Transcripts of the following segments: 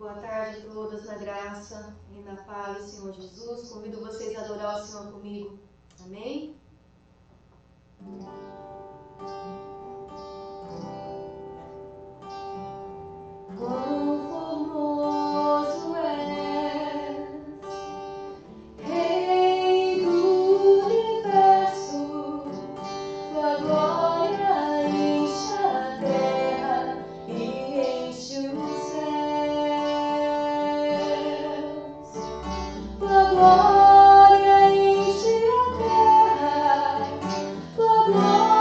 Boa tarde a todos, na graça e na paz do Senhor Jesus. Convido vocês a adorar o Senhor comigo. Amém? Quão formoso és, Rei do universo, tua glória enche a terra e enche os céus. Tua glória enche a terra, tua glória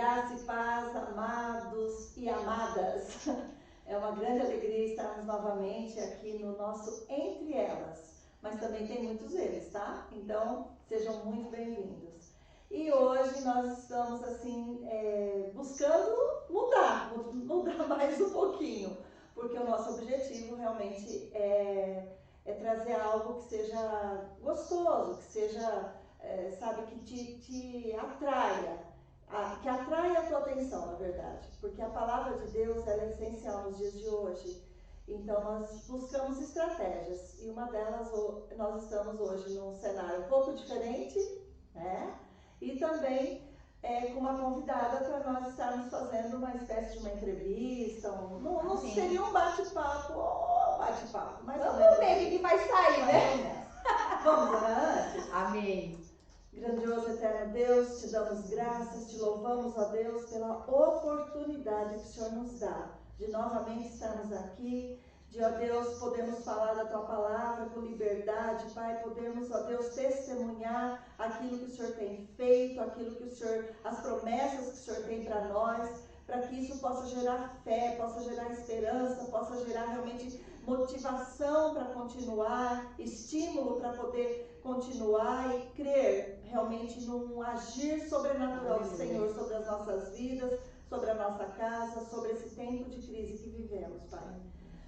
Graça e paz, amados e amadas. É uma grande alegria estarmos novamente aqui no nosso Entre Elas, mas também tem muitos eles, tá? Então, sejam muito bem-vindos. E hoje nós estamos, assim, buscando mudar mais um pouquinho, porque o nosso objetivo realmente é trazer algo que seja gostoso, que seja, sabe, que te atraia. Que atraia a tua atenção, na verdade, porque a palavra de Deus ela é essencial nos dias de hoje. Então nós buscamos estratégias e uma delas nós estamos hoje num cenário um pouco diferente, né? E também com uma convidada para nós estarmos fazendo uma espécie de uma entrevista, não seria um bate-papo, mas vamos ver o que vai sair, né? Vamos orar antes? Amém. Grandioso eterno Deus, te damos graças, te louvamos, ó Deus, pela oportunidade que o Senhor nos dá de novamente estarmos aqui, de, ó Deus, podermos falar da tua palavra com liberdade, Pai, podermos, ó Deus, testemunhar aquilo que o Senhor tem feito, aquilo que o Senhor, as promessas que o Senhor tem para nós, para que isso possa gerar fé, possa gerar esperança, possa gerar realmente motivação para continuar, estímulo para poder continuar e crer realmente num agir sobrenatural do Senhor sobre as nossas vidas, sobre a nossa casa, sobre esse tempo de crise que vivemos, Pai.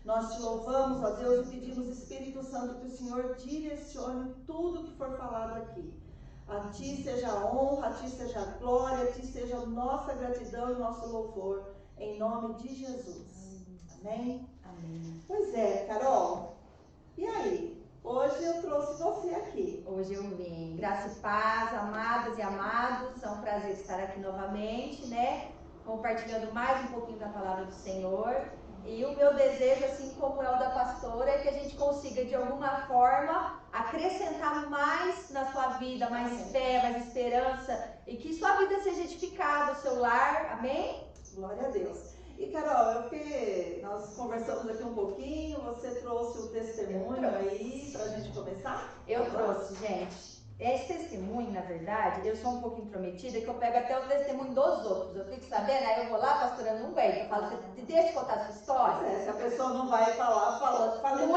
Nós te louvamos, ó Deus, e pedimos, Espírito Santo, que o Senhor direcione tudo que for falado aqui. A Ti seja a honra, a Ti seja a glória, a Ti seja a nossa gratidão e nosso louvor, em nome de Jesus. Amém? Amém. Pois é, Carol. E aí? Hoje eu trouxe você aqui. Hoje eu vim. Graça e paz, amadas e amados. É um prazer estar aqui novamente, né? Compartilhando mais um pouquinho da palavra do Senhor. E o meu desejo, assim como é o da pastora, é que a gente consiga, de alguma forma, acrescentar mais na sua vida, mais fé, mais esperança, e que sua vida seja edificada, o seu lar. Amém? Glória a Deus. E Carol, nós conversamos aqui um pouquinho, você trouxe o testemunho aí pra gente começar? Eu trouxe, gente. Esse testemunho, na verdade, eu sou um pouco intrometida, que eu pego até o testemunho dos outros. Eu fico sabendo, aí eu vou lá, pastora, não aguento. Eu falo, você deixa eu contar a sua história? Se a pessoa não vai falar, falando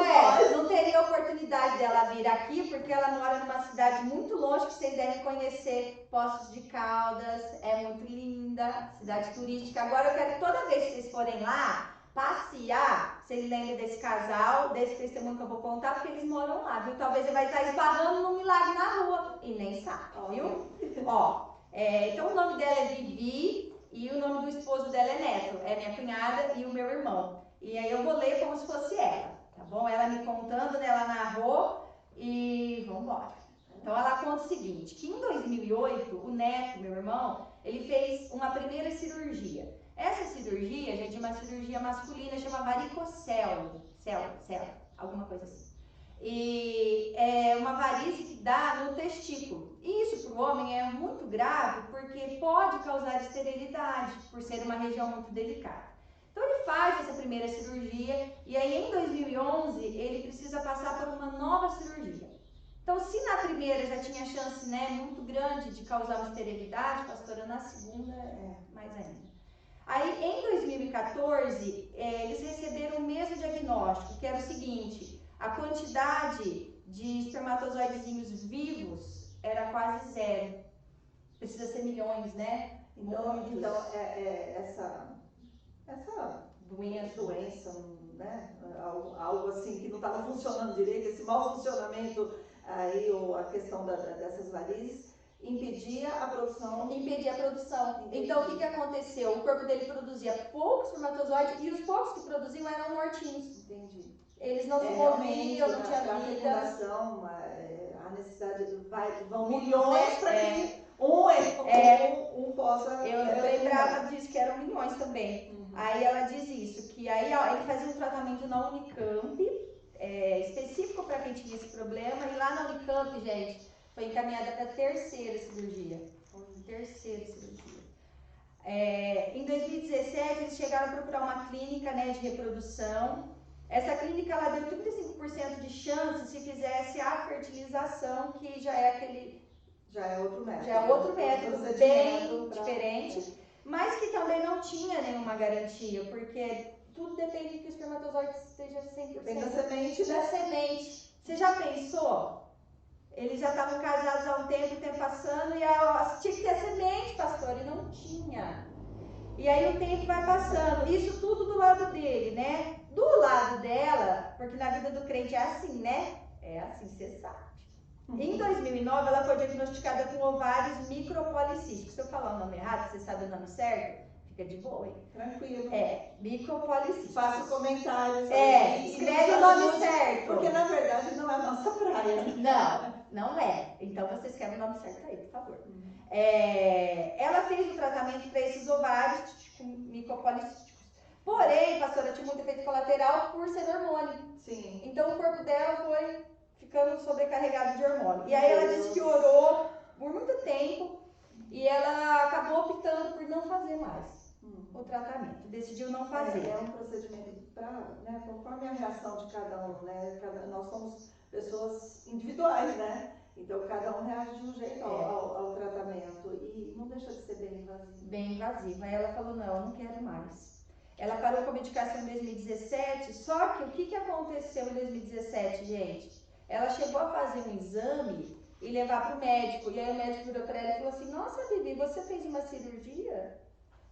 não teria oportunidade dela vir aqui, porque ela mora numa cidade muito longe, que vocês devem conhecer, Poços de Caldas, é muito linda, cidade turística. Agora eu quero que toda vez que vocês forem lá, passear, vocês lembrem desse casal, desse testemunho que eu vou contar, porque eles moram lá, viu? Talvez ele vai estar esbarrando num milagre na rua e nem sabe, viu? Então o nome dela é Vivi e o nome do esposo dela é Neto, é minha cunhada e o meu irmão. E aí eu vou ler como se fosse ela, tá bom? Ela me contando, né? Ela narrou e vamos embora. Então ela conta o seguinte, que em 2008, o Neto, meu irmão, ele fez uma primeira cirurgia. Essa cirurgia, gente, é uma cirurgia masculina, chama varicocele, alguma coisa assim. E é uma varize que dá no testículo. E isso para o homem é muito grave porque pode causar esterilidade, por ser uma região muito delicada. Então ele faz essa primeira cirurgia e aí em 2011 ele precisa passar por uma nova cirurgia. Então se na primeira já tinha chance, né, muito grande de causar uma esterilidade, pastora, na segunda mais ainda. Aí, em 2014, eles receberam o mesmo diagnóstico, que era o seguinte, a quantidade de espermatozoidezinhos vivos era quase zero. Precisa ser milhões, né? Então essa doença, né? Algo assim que não estava funcionando direito, esse mau funcionamento aí, ou a questão dessas varizes, impedia a produção. Então, o que aconteceu? O corpo dele produzia poucos espermatozoides e os poucos que produziam eram mortinhos. Entendi. Eles não se moviam, não tinha vida. A necessidade vão milhões para que um possa... Eu lembrava disso, que eram milhões também. Aí ela diz isso, que aí ele fazia um tratamento na Unicamp, específico para quem tinha esse problema, e lá na Unicamp, gente, foi encaminhada para a terceira cirurgia. Em 2017, eles chegaram a procurar uma clínica, né, de reprodução. Essa clínica ela deu 35% de chance se fizesse a fertilização, que já é outro método bem diferente. mas que também não tinha nenhuma garantia, porque tudo depende que o espermatozoide esteja 100%. Depende da semente, Da semente. Você já pensou? Eles já estavam casados há um tempo passando, e tinha que ter semente, pastor, e não tinha. E aí o tempo vai passando, isso tudo do lado dele, né? Do lado dela, porque na vida do crente é assim, né? É assim, você sabe. Em 2009, ela foi diagnosticada com ovários micropolicísticos. Se eu falar o nome errado, você sabe o nome certo? Fica de boa, hein? Tranquilo. Micropolicísticos. Faça comentários. Escreve o nome certo. Porque na verdade não é a nossa praia. Não é. Então você escreve o nome certo aí, por favor. Ela fez o tratamento para esses ovários micropolicísticos. Porém, pastora, tinha muito efeito colateral por ser hormônio. Sim. Então o corpo dela foi ficando sobrecarregado de hormônio. E aí ela disse que orou por muito tempo e ela acabou optando por não fazer mais o tratamento. Decidiu não fazer. É um procedimento né, conforme a reação de cada um, né? Nós somos pessoas individuais, né? Então cada um reage de um jeito ao tratamento e não deixa de ser bem invasivo. Bem invasivo. Aí ela falou, não quero mais. Ela parou com a medicação em 2017, só que o que aconteceu em 2017, gente? Ela chegou a fazer um exame e levar para o médico. E aí o médico virou para ela e falou assim, nossa, Bibi, você fez uma cirurgia?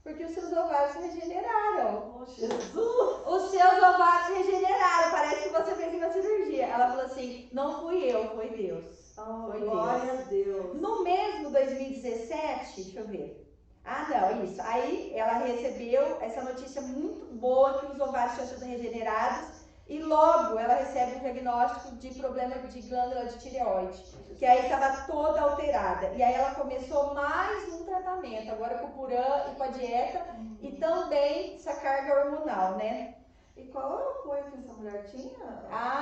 Porque os seus ovários se regeneraram. Oh, Jesus! Os seus ovários se regeneraram, parece que você fez uma cirurgia. Ela falou assim, não fui eu, foi Deus. Foi glória a Deus. No mesmo 2017, deixa eu ver. Isso. Aí ela recebeu essa notícia muito boa que os ovários tinham sido regenerados e logo ela recebe um diagnóstico de problema de glândula de tireoide, que aí estava toda alterada. E aí ela começou mais um tratamento, agora com o Puran e com a dieta e também essa carga hormonal, né? E qual é o apoio que essa mulher tinha?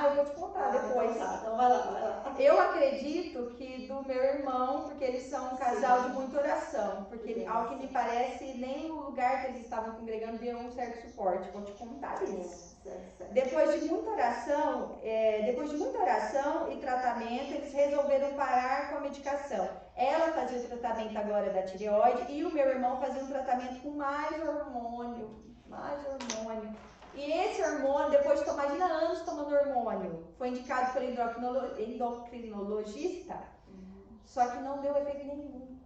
Eu vou te contar depois. Então vai lá. Eu acredito que do meu irmão, porque eles são um casal de muita oração. Porque, ao que me parece, nem o lugar que eles estavam congregando deu um certo suporte. Vou te contar isso. Depois de muita oração e tratamento, eles resolveram parar com a medicação. Ela fazia o tratamento agora da tireoide e o meu irmão fazia um tratamento com mais hormônio. E esse hormônio, depois de tomar anos tomando hormônio, foi indicado pelo endocrinologista, só que não deu efeito nenhum.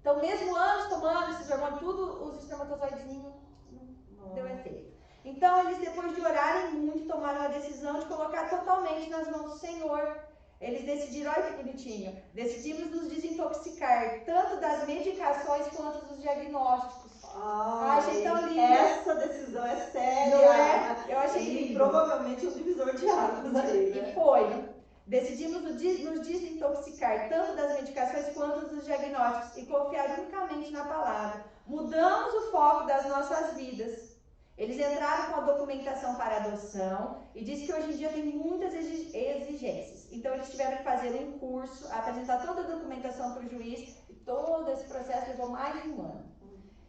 Então, mesmo anos tomando esses hormônios, tudo, os espermatozoides não deu efeito. Então, eles, depois de orarem muito, tomaram a decisão de colocar totalmente nas mãos do Senhor. Eles decidiram, olha que bonitinho, decidimos nos desintoxicar, tanto das medicações quanto dos diagnósticos. Achei tão lindo. Essa decisão é séria. Não é? Eu achei lindo. Provavelmente um divisor de águas aí, né? E foi. Decidimos nos desintoxicar tanto das medicações quanto dos diagnósticos e confiar unicamente na palavra. Mudamos o foco das nossas vidas. Eles entraram com a documentação para adoção e disse que hoje em dia tem muitas exigências. Então eles tiveram que fazer um curso, apresentar toda a documentação para o juiz e todo esse processo levou mais de um ano.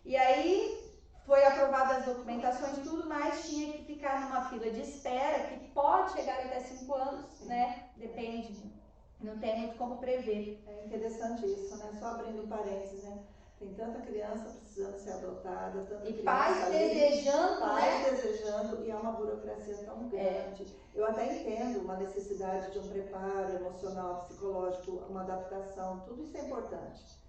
E aí foi aprovada as documentações, tudo mais, tinha que ficar numa fila de espera, que pode chegar até 5 anos, né? Depende, não tem muito como prever. É interessante isso, né? Só abrindo parênteses, né? Tem tanta criança precisando ser adotada, tanta criança pais desejando, pais desejando, e é uma burocracia tão grande. Eu até entendo uma necessidade de um preparo emocional, psicológico, uma adaptação, tudo isso é importante.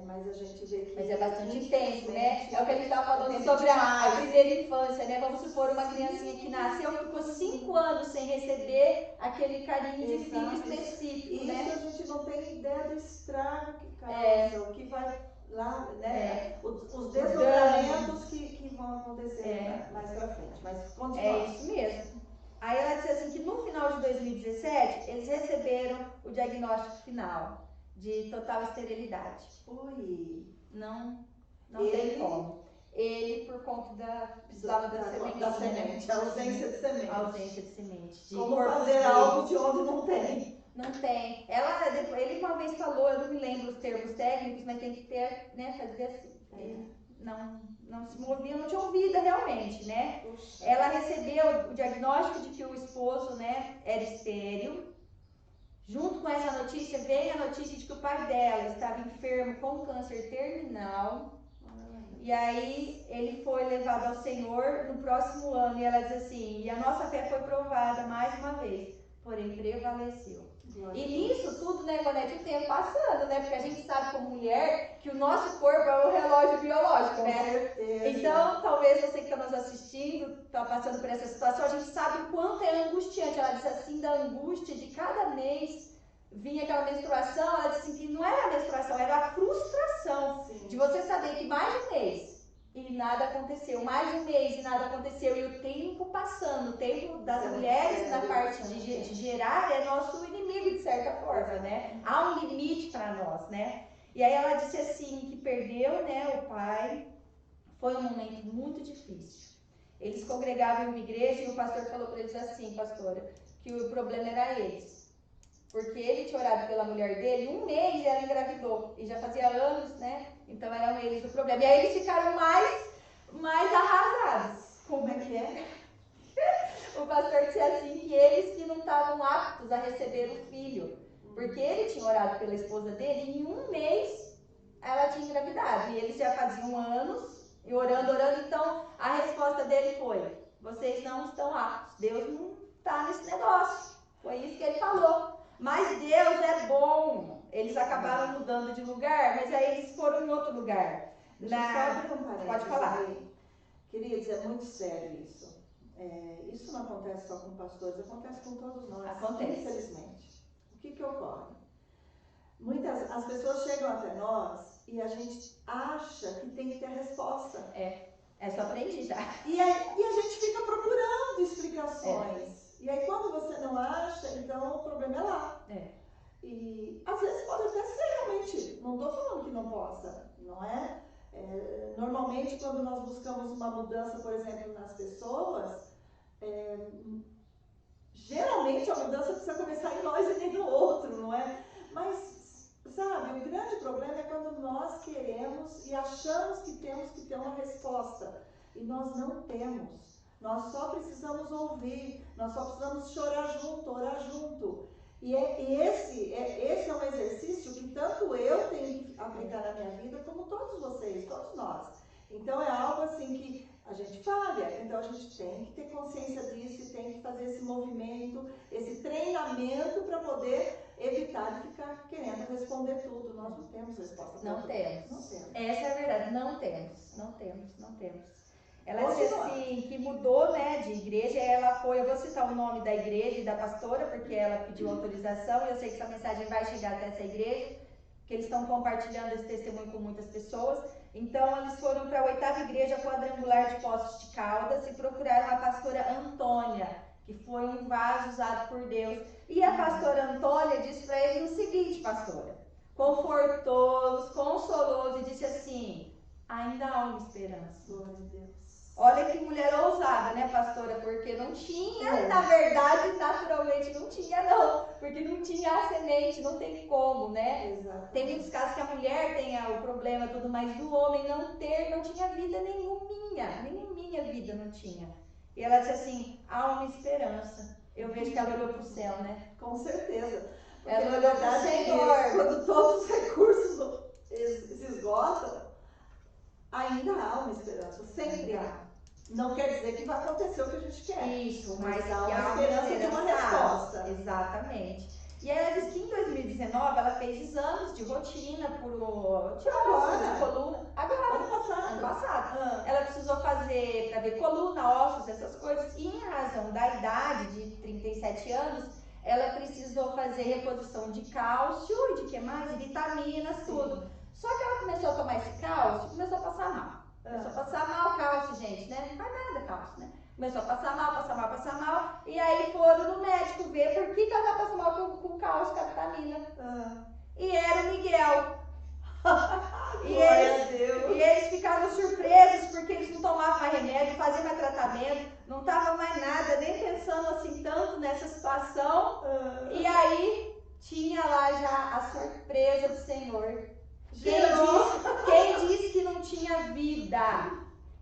Mas a gente vê que... Mas é bastante tempo, né? É o que a gente estava falando sobre a primeira infância, né? Vamos supor uma criancinha que nasceu, ficou 5 anos sem receber aquele carinho de filho específico, né? Isso a gente não tem ideia do estrago que causa, o que vai lá, né? Os desdobramentos que vão acontecer mais pra frente. Mas continua. É isso mesmo. Aí ela disse assim que no final de 2017, eles receberam o diagnóstico final de total esterilidade. Não tem como. Ele, por conta da semente, a ausência de semente. Ausência de semente. Como fazer algo de onde não tem. Não tem. Ele uma vez falou, eu não me lembro os termos técnicos, mas tem que ter, né, fazer assim. Não se movia, não tinha ouvida realmente, né? Puxa. Ela recebeu o diagnóstico de que o esposo, né, era estéril. Junto com essa notícia, veio a notícia de que o pai dela estava enfermo com câncer terminal. E aí ele foi levado ao Senhor no próximo ano, e ela diz assim, e a nossa fé foi provada mais uma vez, porém prevaleceu. E nisso tudo, né, Ivonete, o tempo passando, né? Porque a gente sabe como mulher que o nosso corpo é um relógio biológico, né? Com certeza. Então, talvez você que está nos assistindo, está passando por essa situação, a gente sabe o quanto é angustiante. Ela disse assim, da angústia de cada mês vinha aquela menstruação, ela disse assim, que não era a menstruação, era a frustração. Sim. De você saber que mais de um mês e nada aconteceu, mais de um mês e nada aconteceu, e o tempo passando, o tempo das mulheres na parte de gerar é nosso inimigo de certa forma, né? Há um limite para nós, né? E aí ela disse assim, que perdeu, né, o pai, foi um momento muito difícil. Eles congregavam em uma igreja e o pastor falou para eles assim, pastora, que o problema era eles. Porque ele tinha orado pela mulher dele, um mês ela engravidou, e já fazia anos, né? Então eram eles o problema. E aí eles ficaram mais arrasados. Como é que é? O pastor disse assim, que eles que não estavam aptos a receber o filho. Porque ele tinha orado pela esposa dele, e em um mês ela tinha engravidado. E eles já faziam anos, e orando. Então a resposta dele foi, vocês não estão aptos, Deus não está nesse negócio. Foi isso que ele falou. Mas Deus é bom. Eles acabaram mudando de lugar, mas aí eles foram em outro lugar. Deixa eu só abrir um parênteses. Pode falar. Aí. Queridos, é muito sério isso. Isso não acontece só com pastores, acontece com todos nós. Acontece. Infelizmente. O que ocorre? As pessoas chegam até nós e a gente acha que tem que ter a resposta. Essa eu aprendi já. E a gente fica procurando explicações. E aí quando você não acha, então o problema é lá. E às vezes pode até ser realmente, não estou falando que não possa, não é? Normalmente quando nós buscamos uma mudança, por exemplo, nas pessoas, geralmente a mudança precisa começar em nós e nem no outro, não é? Mas, sabe, o grande problema é quando nós queremos e achamos que temos que ter uma resposta e nós não temos. Nós só precisamos ouvir, nós só precisamos chorar junto, orar junto. E esse é um exercício que tanto eu tenho que aplicar na minha vida, como todos vocês, todos nós. Então é algo assim que a gente falha, então a gente tem que ter consciência disso e tem que fazer esse movimento, esse treinamento para poder evitar de ficar querendo responder tudo. Nós não temos resposta para tudo. Não temos. Essa é a verdade, não temos. Ela disse assim, que mudou, né, de igreja, ela foi, eu vou citar o nome da igreja e da pastora, porque ela pediu autorização, e eu sei que essa mensagem vai chegar até essa igreja, que eles estão compartilhando esse testemunho com muitas pessoas. Então, eles foram para a 8ª igreja quadrangular de Poços de Caldas e procuraram a pastora Antônia, que foi um vaso usado por Deus. E a pastora Antônia disse para eles o seguinte, pastora, confortou-os, consolou-os e disse assim, ainda há uma esperança. Glória a Deus. Olha que mulher ousada, né, pastora? Porque não tinha, na verdade, naturalmente não tinha, não. Porque não tinha a semente, não tem como, né? Exato. Tem muitos casos que a mulher tenha o problema e tudo mais, do homem não tinha vida nenhuminha, nem minha vida não tinha. E ela disse assim, há uma esperança. Eu vejo que ela olhou para o céu, né? Com certeza. Porque Ela na olhou para o verdade, Senhor. quando todos os recursos se esgotam, ainda há uma esperança, sempre há. Não quer dizer que vai acontecer o que a gente quer. Isso, mas há uma esperança de uma resposta. Exatamente. E ela disse que em 2019 ela fez exames de rotina por Agora? de coluna. Agora, ano passado. Ela precisou fazer para ver coluna, ossos, essas coisas. E em razão da idade de 37 anos, ela precisou fazer reposição de cálcio e de que mais? De vitaminas, tudo. Só que ela começou a tomar esse cálcio e começou a passar mal. Começou a passar mal cálcio, gente, né? Não faz nada cálcio, né? Começou a passar mal. E aí foram no médico ver por que ela tá passando mal com cálcio, com a vitamina. E era o Miguel. E eles ficaram surpresos porque eles não tomavam mais remédio, não faziam mais tratamento, não tava mais nada, nem pensando assim tanto nessa situação. E aí tinha lá já a surpresa do Senhor. Quem disse que não tinha vida?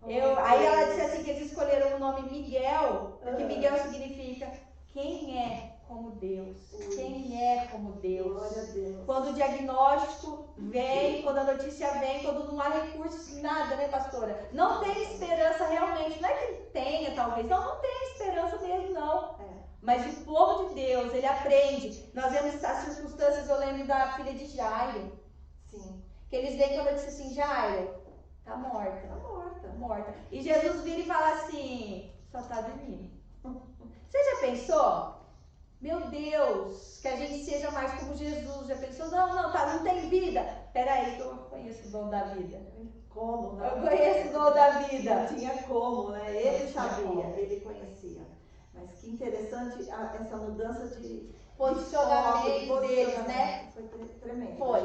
Aí ela disse assim que eles escolheram o nome Miguel, porque Miguel significa quem é como Deus. Quem é como Deus. Glória a Deus. Quando o diagnóstico vem, quando quando a notícia vem, quando não há recursos, nada, né, pastora? Não tem esperança realmente. Não é que tenha, talvez. Não tem esperança mesmo, não. Mas o povo de Deus, ele aprende. Nós vemos as circunstâncias, eu lembro da filha de Jairo. Sim. Que eles veem quando eu disse assim, Jairo, tá morta. Tá morta. Morta. E Jesus vira e fala assim, só tá dormindo. Você já pensou? Meu Deus, que a gente seja mais como Jesus. Já pensou? Não, tá, não tem vida. Peraí, que eu conheço o dom da vida. Como? Não? Eu conheço o dom da vida. Não tinha como, né? Ele Não tinha sabia, como. ele conhecia. Mas que interessante essa mudança de Posicionamento deles, né? Foi tremendo. Foi.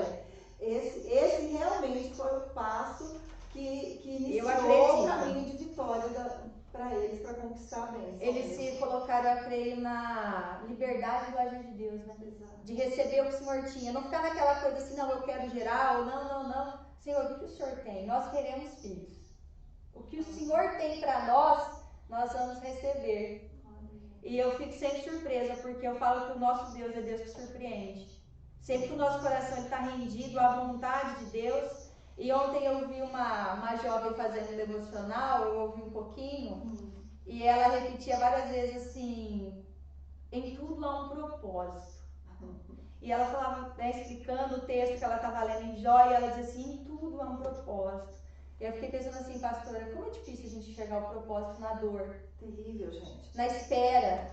Esse realmente foi o passo que iniciou acredito. o caminho de vitória para eles, para conquistar a bênção. Eles se colocaram, eu creio, na liberdade do agir de Deus, né? Exato. De receber o que o Senhor tinha. Não ficar naquela coisa assim, não, eu quero gerar, ou não. Senhor, o que o Senhor tem? Nós queremos filhos. O que o Senhor tem para nós vamos receber. E eu fico sempre surpresa, porque eu falo que o nosso Deus é Deus que surpreende. Sempre que o nosso coração está rendido à vontade de Deus. E ontem eu vi uma jovem fazendo um devocional, eu ouvi um pouquinho, e ela repetia várias vezes assim, em tudo há um propósito. E ela falava, né, explicando o texto que ela estava lendo em Jó, e ela dizia assim, em tudo há um propósito. E eu fiquei pensando assim, pastora, como é difícil a gente enxergar o propósito na dor. Terrível, gente. Na espera.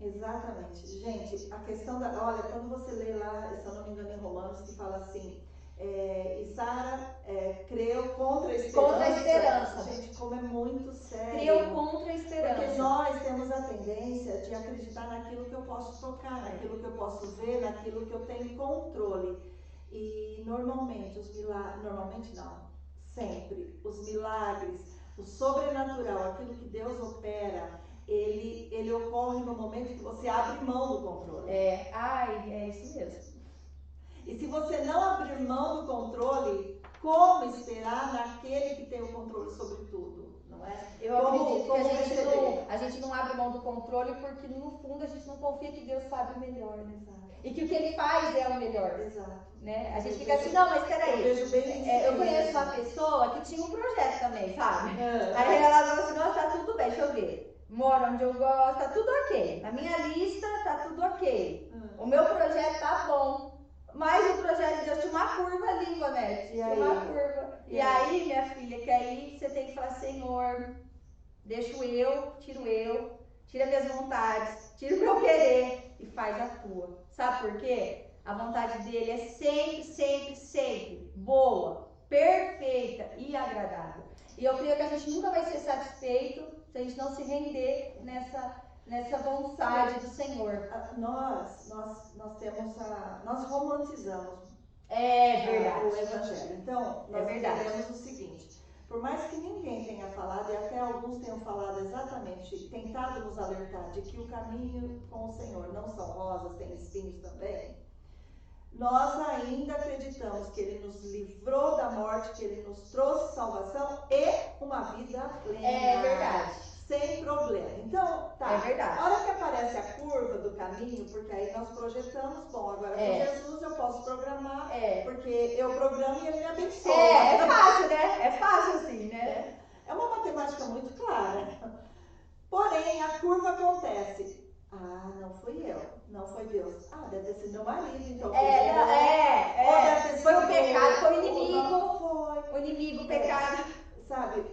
Exatamente. Gente, a questão da... Olha, quando você lê lá, se eu não me engano, em Romanos, que fala assim, e Sara creu contra a esperança. Contra a esperança. Gente, como é muito sério. Creu contra a esperança. Porque nós temos a tendência de acreditar naquilo que eu posso tocar, naquilo que eu posso ver, naquilo que eu tenho controle. E normalmente, sempre, os milagres, o sobrenatural, aquilo que Deus opera, ele ocorre no momento que você abre mão do controle. É isso mesmo. E se você não abrir mão do controle, como esperar naquele que tem o controle sobre tudo? Não é? Eu acredito que a gente não abre mão do controle porque no fundo a gente não confia que Deus sabe o melhor, né? E que o que Ele faz é o melhor. Exato. Né? A gente fica assim, não, mas peraí. Eu conheço uma isso. pessoa que tinha um projeto também, sabe? Aí ela falou assim, nossa, tá tudo bem, deixa eu ver. Moro onde eu gosto, tá tudo ok. Na minha lista tá tudo ok. O meu projeto tá bom. Mas o projeto de Deus tinha uma curva ali, Ivonete. Tinha uma curva. E aí, minha filha, que aí você tem que falar, Senhor, deixo tira minhas vontades, tira o meu querer e faz a tua. Sabe por quê? A vontade dele é sempre boa, perfeita e agradável. E eu creio que a gente nunca vai ser satisfeito se a gente não se render nessa vontade do Senhor. Nós romantizamos o Evangelho. Então, nós entendemos o seguinte, por mais que ninguém tenha falado, e até alguns tenham falado exatamente, tentado nos alertar de que o caminho com o Senhor não são rosas, tem espinhos também, nós ainda acreditamos que Ele nos livrou da morte, que Ele nos trouxe salvação e uma vida plena. É verdade. Sem problema. Então, tá. É verdade. A hora que aparece a curva do caminho, porque aí nós projetamos, bom, agora com Jesus eu posso programar, porque eu programo e Ele me abençoa. É fácil, né? É fácil assim, né? É uma matemática muito clara. Porém, a curva acontece. Ah, não fui eu, não foi Deus. Ah, deve ter sido meu marido, então. Foi o pecado, foi o inimigo. Não foi. O inimigo, o pecado. Sabe,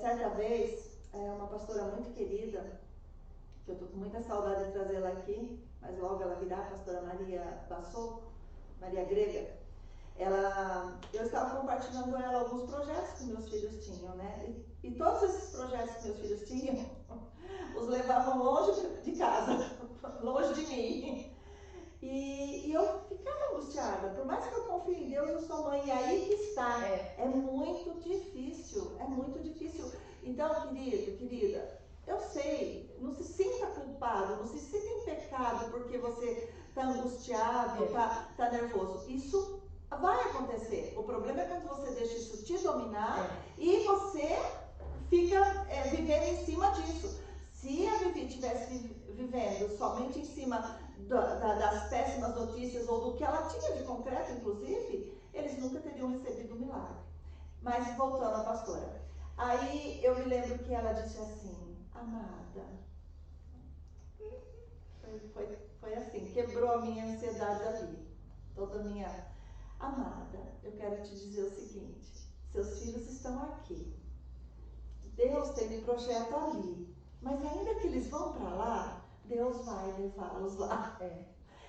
certa vez, uma pastora muito querida, que eu tô com muita saudade de trazê-la aqui, mas logo ela virá, a pastora Maria Grega. Eu estava compartilhando com ela alguns projetos que meus filhos tinham, né? E todos esses projetos que meus filhos tinham, os levavam longe de casa, longe de mim. E eu ficava angustiada, por mais que eu confie em Deus, eu sou mãe, e aí que está. É muito difícil, Então, querida, eu sei, não se sinta culpado, não se sinta em pecado porque você está angustiado, está nervoso. Isso vai acontecer. O problema é quando você deixa isso te dominar e você fica vivendo em cima disso. Se a Vivi estivesse vivendo somente em cima das péssimas notícias ou do que ela tinha de concreto, inclusive, eles nunca teriam recebido Mas voltando à pastora. Aí eu me lembro que ela disse assim, amada, foi assim, quebrou a minha ansiedade ali, toda a minha... Amada, eu quero te dizer o seguinte, seus filhos estão aqui, Deus tem um projeto ali, mas ainda que eles vão para lá, Deus vai levá-los lá.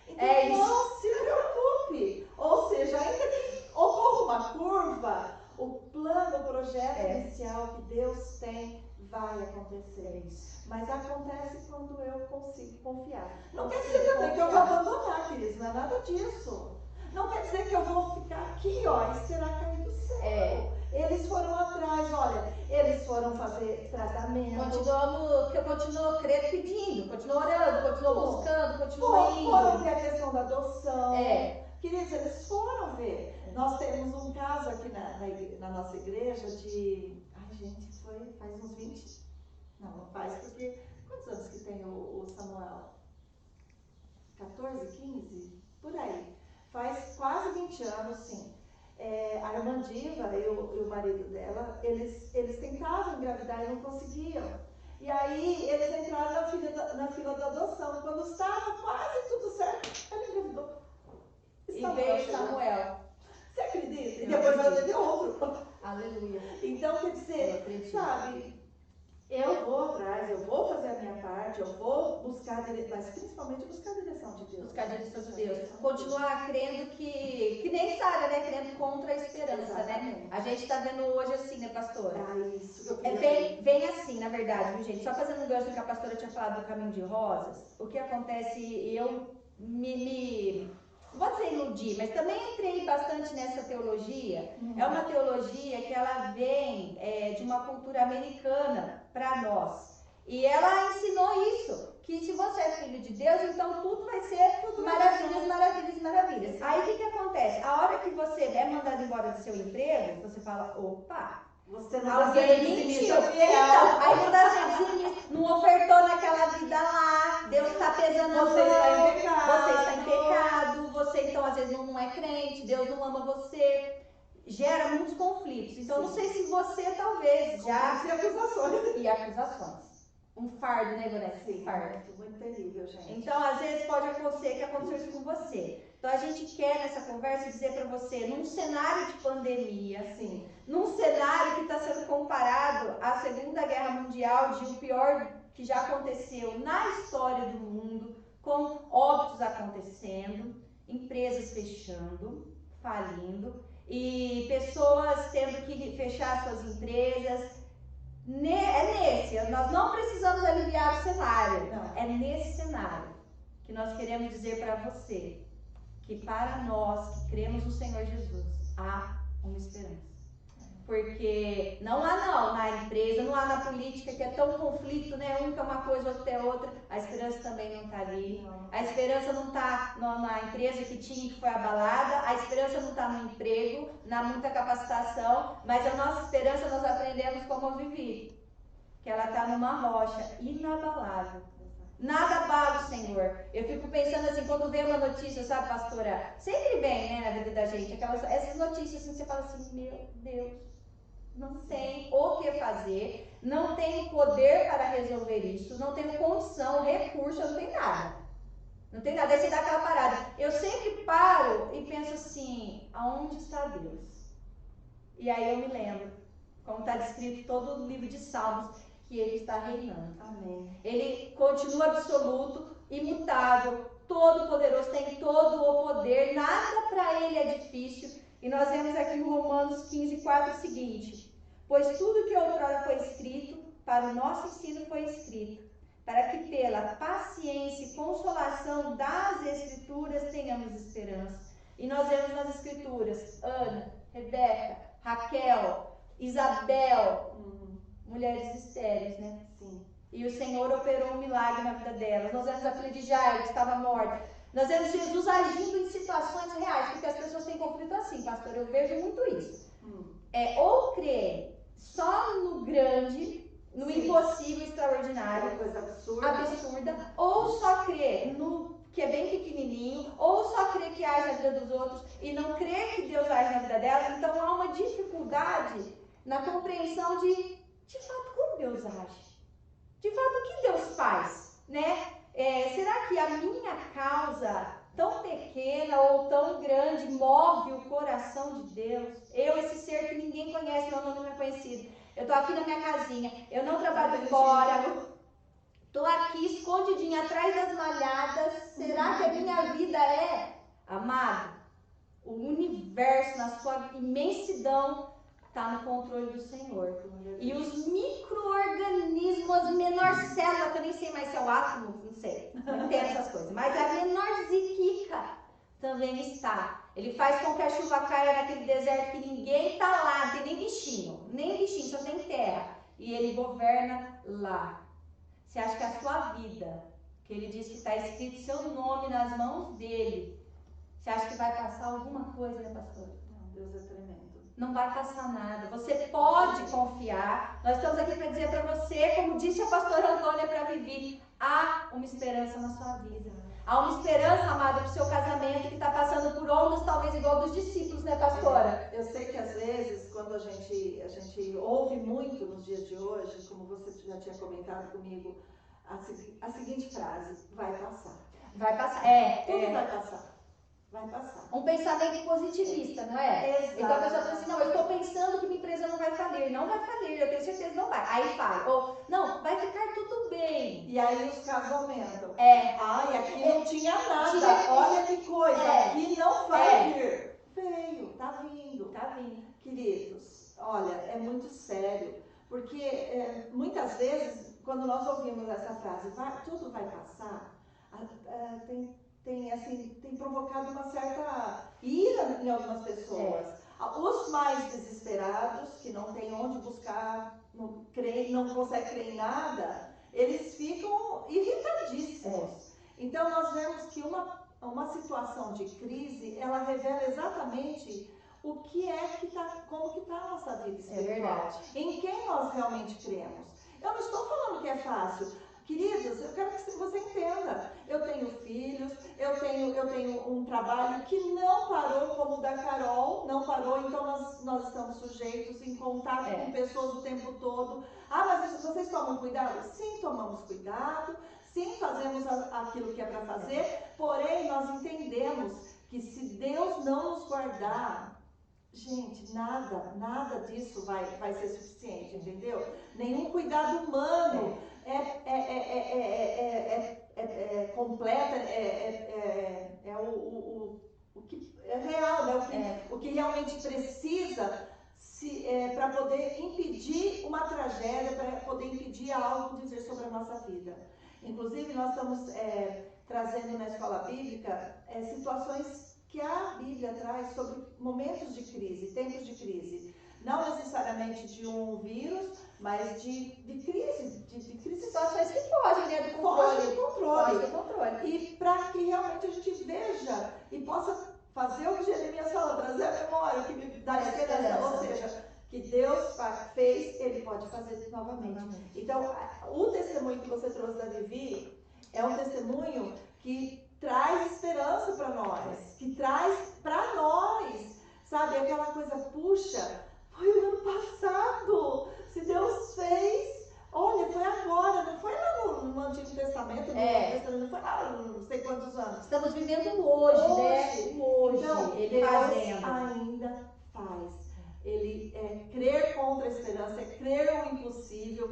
Então não se preocupe, ou seja, ainda que ocorra uma curva, o plano, o projeto inicial que Deus tem vai acontecer. Mas acontece quando eu consigo confiar. Não quer dizer também que eu vou abandonar, queridos, não é nada disso. Não quer dizer que eu vou ficar aqui, ó, e esperar cair do céu. Eles foram atrás, olha, eles foram fazer tratamento. Eu continuo crendo, pedindo, continuo orando, continuo buscando, continuo indo. Foram ver a questão da adoção. Queridos, eles foram ver. Nós temos um caso aqui na nossa igreja de... Ai, gente, faz uns 20... Não faz, porque... Quantos anos que tem o Samuel? 14, 15? Por aí. Faz quase 20 anos, sim. A irmã Diva e o marido dela, eles tentavam engravidar e não conseguiam. E aí eles entraram na fila da adoção. Quando estava quase tudo certo, ela engravidou. E veio Samuel. Você acredita? E depois ela teve outro. Aleluia. Então, quer dizer, sabe, eu vou atrás, eu vou fazer a minha parte, eu vou buscar, mas principalmente buscar a direção de Deus. Buscar a direção de Deus. Continuar crendo que nem Sara, né? Crendo contra a esperança, né? A gente está vendo hoje assim, né, pastora? Isso. Bem assim, na verdade, viu, gente? Só fazendo um gancho do que a pastora tinha falado do caminho de rosas, o que acontece, eu não vou dizer iludir, mas também entrei bastante nessa teologia. É uma teologia que ela vem de uma cultura americana para nós. E ela ensinou isso, que se você é filho de Deus, então tudo vai ser maravilhas, maravilhas, maravilhas. Aí o que acontece? A hora que você é mandado embora do seu emprego, você fala, opa, você não alguém mentiu. Então, aí não dá certo, não ofertou naquela vida lá, Deus está pesando a mão, você está em pecado, você então às vezes não é crente, Deus não ama você, gera muitos conflitos. Então não sei se você talvez já... E acusações. Um fardo, né, Vanessa? Sim, fardo. Muito terrível, gente. Então, às vezes pode acontecer que aconteceu isso com você. Então, a gente quer nessa conversa dizer para você, num cenário de pandemia, assim, num cenário que está sendo comparado à Segunda Guerra Mundial, de o pior que já aconteceu na história do mundo, com óbitos acontecendo, empresas fechando, falindo, e pessoas tendo que fechar suas empresas. Nós não precisamos aliviar o cenário, é nesse cenário que nós queremos dizer para você que para nós que cremos no Senhor Jesus há uma esperança. Porque não há na empresa, não há na política, que é tão conflito, né? Um que é uma coisa, outro é outra. A esperança também não está ali. A esperança não está na empresa que tinha, que foi abalada. A esperança não está no emprego, na muita capacitação. Mas a nossa esperança nós aprendemos como a Vivi, que ela está numa rocha inabalável. Nada abala o Senhor. Eu fico pensando assim, quando vem uma notícia, sabe, pastora? Sempre vem, né, na vida da gente, essas notícias assim, você fala assim, meu Deus, não tem o que fazer, não tenho poder para resolver isso, não tenho condição, recurso, eu não tenho nada. Não tem nada. Aí você dá aquela parada. Eu sempre paro e penso assim, aonde está Deus? E aí eu me lembro, como está descrito em todo o livro de Salmos, que Ele está reinando. Amém. Ele continua absoluto, imutável, todo poderoso, tem todo o poder, nada para Ele é difícil. E nós vemos aqui em Romanos 15:4 o seguinte: pois tudo que outrora foi escrito, para o nosso ensino foi escrito, para que pela paciência e consolação das Escrituras tenhamos esperança. E nós vemos nas Escrituras Ana, Rebeca, Raquel, Isabel, mulheres estéreis, né? Sim. E o Senhor operou um milagre na vida delas. Nós vemos a filha de Jairo, que estava morta. Nós vemos Jesus agindo em situações reais, porque as pessoas têm conflito assim, pastor, eu vejo muito isso. Ou crer só no grande, no impossível, extraordinário, uma coisa absurda, ou só crer no que é bem pequenininho, ou só crer que age na vida dos outros e não crer que Deus age na vida delas. Então há uma dificuldade na compreensão de fato, como Deus age. De fato, o que Deus faz, né? Será que a minha causa tão pequena ou tão grande move o coração de Deus? Eu, esse ser que ninguém conhece, meu nome não é conhecido. Eu tô aqui na minha casinha, eu não trabalho fora, tô aqui escondidinha atrás das malhadas. Será que a minha vida é, amado? O universo, na sua imensidão, está no controle do Senhor. E os micro-organismos, as menor célula, que eu nem sei mais se é o átomo, não sei, não entendo essas coisas, mas a menor ziquica também está. Ele faz com que a chuva caia naquele deserto que ninguém está lá, não tem nem bichinho, só tem terra. E ele governa lá. Você acha que a sua vida, que ele diz que está escrito seu nome nas mãos dele, você acha que vai passar alguma coisa, né, pastor? Não, Deus é tremendo. Não vai passar nada. Você pode confiar. Nós estamos aqui para dizer para você, como disse a pastora Antônia para Vivi, há uma esperança na sua vida. Há uma esperança, amada, para o seu casamento que está passando por ondas talvez igual dos discípulos, né, pastora? Eu sei que às vezes, quando a gente ouve muito nos dias de hoje, como você já tinha comentado comigo, a seguinte frase: vai passar. Vai passar. Tudo vai passar. Vai passar. Um pensamento positivista, não é? Exato. Então a pessoa fala assim, não, eu estou pensando que minha empresa não vai falir. Não vai falir, eu tenho certeza que não vai. Aí fala. Ou, não, vai ficar tudo bem. E aí os casos aumentam. Ai, aqui não tinha nada. Olha que coisa. Aqui não vai vir. Veio, tá vindo. Tá vindo. Queridos, olha, é muito sério. Porque muitas vezes, quando nós ouvimos essa frase, tudo vai passar, tem provocado uma certa ira em algumas pessoas. Os mais desesperados, que não têm onde buscar, não conseguem crer em nada, eles ficam irritadíssimos. Então nós vemos que uma situação de crise, ela revela exatamente o que como que está a nossa vida espiritual. Em quem nós realmente cremos. Eu não estou falando que é fácil. Queridos, eu quero que você entenda. Eu tenho filhos, eu tenho um trabalho que não parou como o da Carol, não parou, então nós estamos sujeitos em contato com pessoas o tempo todo. Mas vocês tomam cuidado? Sim, tomamos cuidado, sim, fazemos aquilo que é para fazer, porém nós entendemos que se Deus não nos guardar, gente, nada disso vai ser suficiente, entendeu? Nenhum cuidado humano completa, o que é real, né? O que realmente precisa para poder impedir uma tragédia, para poder impedir algo de vir sobre a nossa vida. Inclusive, nós estamos trazendo na escola bíblica situações que a Bíblia traz sobre momentos de crise, tempos de crise. Não necessariamente de um vírus, mas de crise. Situações que fogem, né, do controle. Fogem do controle. E para que realmente a gente veja e possa fazer o que Jeremias falou, trazer a memória, o que me dá esperança. Ou seja, que Deus fez, Ele pode fazer novamente. Então, o testemunho que você trouxe da Vivi é um testemunho que traz esperança para nós, que traz para nós, sabe, aquela coisa, puxa, foi o ano passado, se Deus fez, olha, foi agora, não foi lá no Antigo Testamento, no Novo Testamento, não foi lá não sei quantos anos. Estamos vivendo hoje, né? Hoje, então, Ele Deus fazendo. ainda faz. Ele crer contra a esperança, crer o impossível,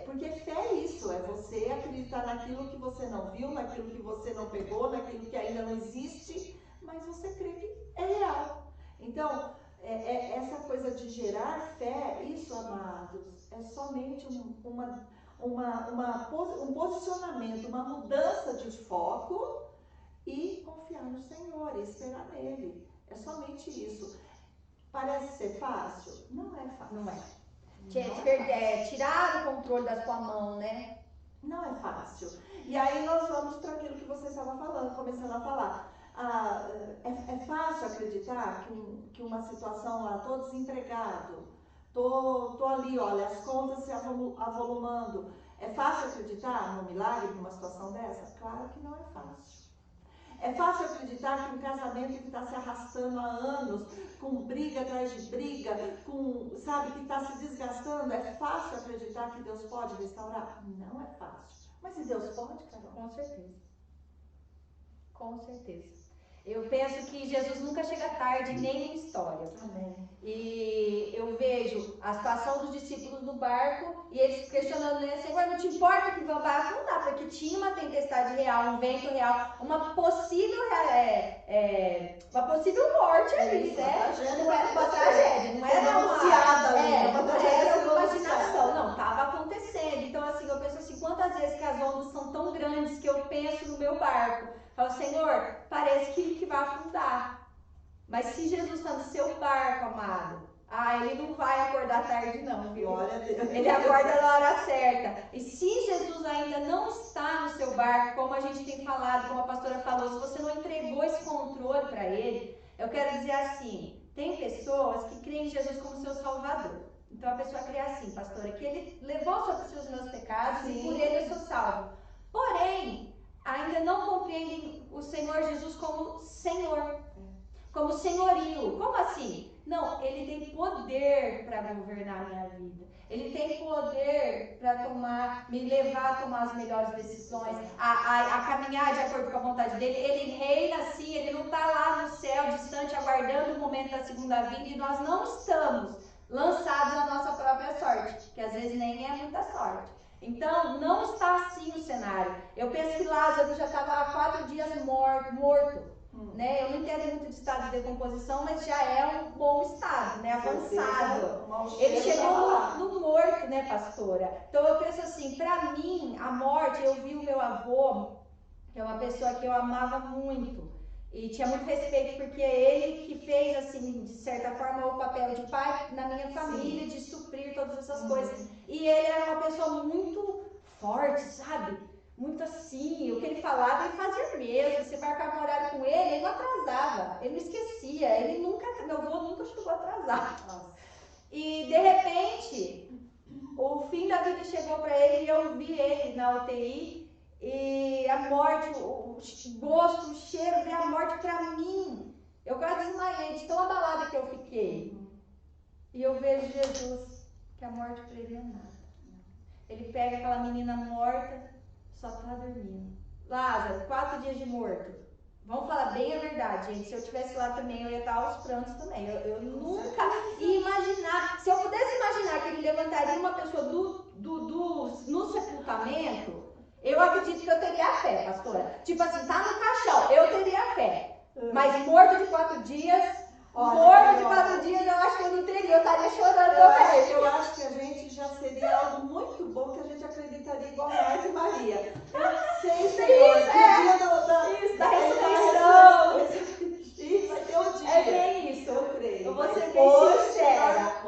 porque fé é isso, é você acreditar naquilo que você não viu, naquilo que você não pegou, naquilo que ainda não existe, mas você crê que é real. Então, essa coisa de gerar fé, isso, amados, é somente um posicionamento, uma mudança de foco e confiar no Senhor, e esperar nele. É somente isso. Parece ser fácil? Não é fácil. Não é. Tirar o controle da sua mão, né? Não é fácil. E aí nós vamos para aquilo que você estava falando, começando a falar. É fácil acreditar que uma situação lá, tô desempregado, tô ali, olha, as contas se avolumando. É fácil acreditar no milagre numa situação dessa? Claro que não é fácil. É fácil acreditar que um casamento que está se arrastando há anos, com briga atrás de briga, sabe, que está se desgastando, é fácil acreditar que Deus pode restaurar? Não é fácil. Mas se Deus pode, Carol? Com certeza. Com certeza. Eu penso que Jesus nunca chega tarde, nem em história. Amém. E eu vejo a situação dos discípulos no barco e eles questionando, né? Senhor, não te importa que vão barco? Não dá, porque tinha uma tempestade real, um vento real, uma possível morte ali, né? Não era uma tragédia, não era uma imaginação, não, estava acontecendo. Então, assim, eu penso assim, quantas vezes que as ondas são tão grandes que eu penso no meu barco, falo, Senhor, parece que vai afundar. Mas se Jesus está no seu barco, amado, ele não vai acordar tarde não, viu? Glória a Deus. Ele acorda na hora certa. E se Jesus ainda não está no seu barco, como a gente tem falado, como a pastora falou, se você não entregou esse controle para ele, eu quero dizer assim, tem pessoas que creem em Jesus como seu salvador. Então a pessoa crê assim, pastora, que ele levou sobre os meus pecados e por ele eu sou salvo. Porém, ainda não compreendem o Senhor Jesus como Senhor. Como senhorio. Como assim? Não, ele tem poder para governar a minha vida. Ele tem poder para me levar a tomar as melhores decisões, a caminhar de acordo com a vontade dele. Ele reina assim, ele não está lá no céu, distante, aguardando o momento da segunda vinda, e nós não estamos lançados à nossa própria sorte, que às vezes nem é muita sorte. Então, não está assim o cenário. Eu penso que Lázaro já estava há 4 dias morto. Né? Eu não entendo muito de estado de decomposição, mas já é um bom estado, né? Avançado. Ele chegou no morto, né, pastora? Então eu penso assim, para mim, a morte, eu vi o meu avô, que é uma pessoa que eu amava muito, e tinha muito respeito, porque é ele que fez, assim, de certa forma, o papel de pai na minha família, de suprir todas essas coisas. E ele era uma pessoa muito forte, sabe? Muito assim, o que ele falava, ele fazia mesmo. Você marcava um horário com ele não atrasava, ele não esquecia, meu avô nunca chegou a atrasar. Nossa. E de repente, o fim da vida chegou para ele e eu vi ele na UTI, e a morte, o gosto, o cheiro, ver a morte para mim. Eu quase desmaiei de tão abalada que eu fiquei. E eu vejo Jesus, que a morte para ele é nada. Ele pega aquela menina morta, só tá dormindo. Lázaro, 4 dias de morto. Vamos falar bem a verdade, gente. Se eu estivesse lá também, eu ia estar aos prantos também. Eu nunca ia imaginar. Se eu pudesse imaginar que ele levantaria uma pessoa no sepultamento, eu acredito que eu teria fé, pastora. Tipo assim, tá no caixão, eu teria fé. Mas morto de 4 dias... Morto de 4 dias, eu acho que eu não teria, eu estaria chorando também. Eu acho que a gente já seria algo muito bom, que a gente acreditaria igual Marta e Maria. Sem Senhor, isso, da ressurreição. Isso, vai ter um dia. É bem isso. Eu creio. Eu vou ser bem sincera.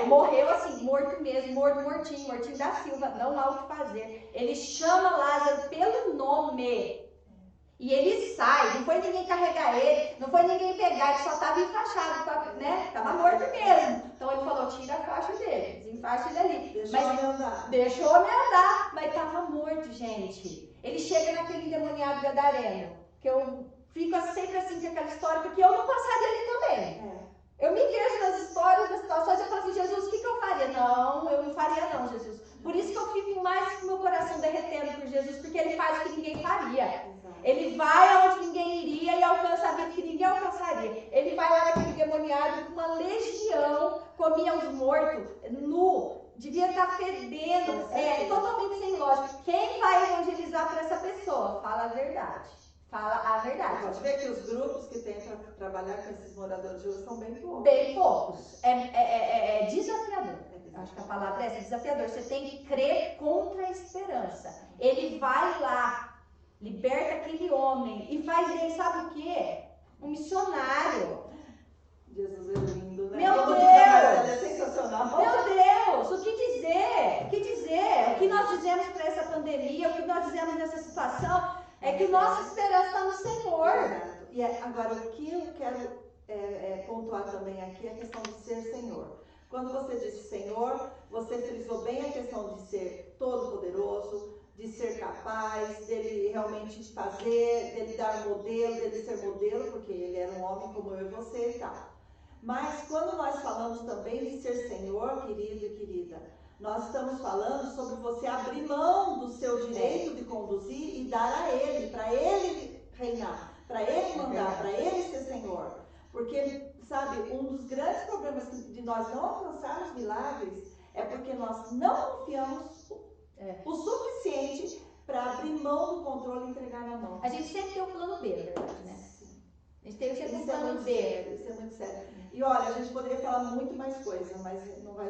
Morreu assim, morto mesmo, mortinho da Silva, não há o que fazer. Ele chama Lázaro pelo nome. E ele sai, não foi ninguém carregar ele, não foi ninguém pegar, ele só estava enfaixado, né? Estava morto mesmo. Então ele falou, tira a faixa dele, desenfaixa ele ali. Deixou me andar, mas estava morto, gente. Ele chega naquele endemoniado gadareno, que eu fico sempre assim com aquela história, porque eu não passaria ali também. Eu me vejo nas histórias, nas situações, eu falo assim, Jesus, o que eu faria? Não, eu não faria não, Jesus. Por isso que eu fico mais com meu coração derretendo por Jesus, porque ele faz o que ninguém faria. Ele vai aonde ninguém iria e alcança a vida que ninguém alcançaria. Ele vai lá naquele demoniado com uma legião, comia os mortos, nu, devia estar fedendo, totalmente sem lógica. Quem vai evangelizar para essa pessoa? Fala a verdade. Fala a verdade. Pode ver que os grupos que tem para trabalhar com esses moradores de rua são bem poucos. Bem poucos. É desafiador. Acho que a palavra é essa, desafiador. Você tem que crer contra a esperança. Ele vai lá, liberta aquele homem e faz dele, sabe o quê? Um missionário. Jesus é lindo, né? Meu Deus! É sensacional. Meu Deus! O que dizer? O que dizer? O que nós dizemos para essa pandemia? O que nós dizemos nessa situação? É que nossa esperança está no Senhor. E agora, o que eu quero pontuar também aqui é a questão de ser Senhor. Quando você disse Senhor, você frisou bem a questão de ser todo-poderoso, de ser capaz, dele realmente fazer, dele dar modelo, dele ser modelo, porque ele era um homem como eu e você e tal. Mas quando nós falamos também de ser Senhor, querido e querida, nós estamos falando sobre você abrir mão do seu direito de conduzir e dar a Ele, para Ele reinar, para Ele mandar, para Ele ser Senhor. Porque, sabe, um dos grandes problemas de nós não alcançarmos milagres é porque nós não confiamos o suficiente para abrir mão do controle e entregar na mão. A gente sempre tem um plano B, na verdade, né? A gente tem sempre um Isso é plano muito B. sério, isso é muito sério. E olha, a gente poderia falar muito mais coisa, mas a gente não vai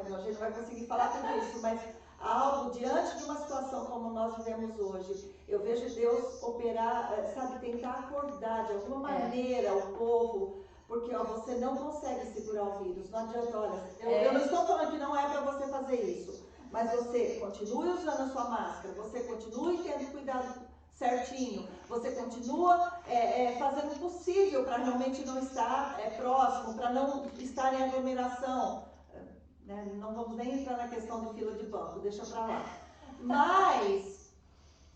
conseguir falar tudo isso, mas algo diante de uma situação como nós vivemos hoje, eu vejo Deus operar, sabe, tentar acordar de alguma maneira o povo, porque ó, você não consegue segurar o vírus, não adianta, olha, eu não estou falando que não é para você fazer isso, mas você continue usando a sua máscara, você continue tendo cuidado certinho, você continua fazendo o possível para realmente não estar próximo, para não estar em aglomeração, né? Não vamos nem entrar na questão de fila de banco, deixa para lá. Mas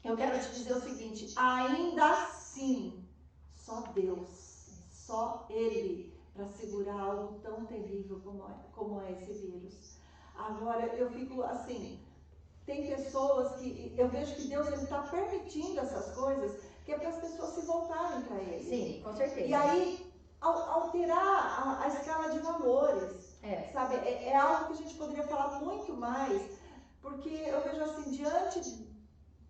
eu quero te dizer o seguinte, ainda assim, só Deus, só Ele para segurar algo tão terrível como é esse vírus. Agora eu fico assim, tem pessoas que eu vejo que Deus está permitindo essas coisas, que é para as pessoas se voltarem para Ele. Sim, com certeza. E aí alterar a escala de valores, sabe? É algo que a gente poderia falar muito mais, porque eu vejo assim, diante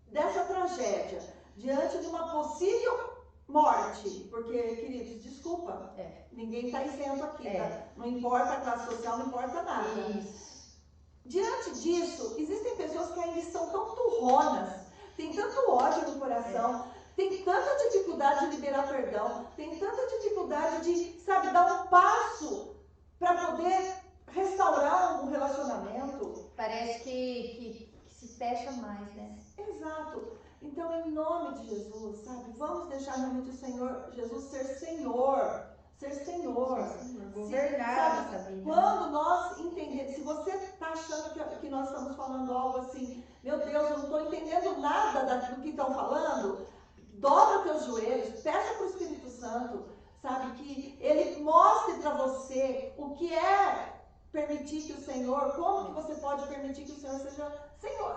dessa tragédia, diante de uma possível morte, porque, queridos, desculpa, ninguém está isento aqui, tá? Não importa a classe social, não importa nada. Isso. Diante disso, existem pessoas que ainda estão tão turronas, tem tanto ódio no coração, tem tanta dificuldade de liberar perdão, tem tanta dificuldade de, sabe, dar um passo para poder restaurar um relacionamento. Parece que se fecha mais, né? Exato. Então, em nome de Jesus, sabe, vamos deixar realmente o Senhor, Jesus ser Senhor. Ser Senhor. Governar essa vida. Quando nós entendemos, se você está achando que nós estamos falando algo assim, meu Deus, eu não estou entendendo nada do que estão falando, dobra os teus joelhos, peça para o Espírito Santo, sabe, que Ele mostre para você o que é permitir que o Senhor, como que você pode permitir que o Senhor seja Senhor,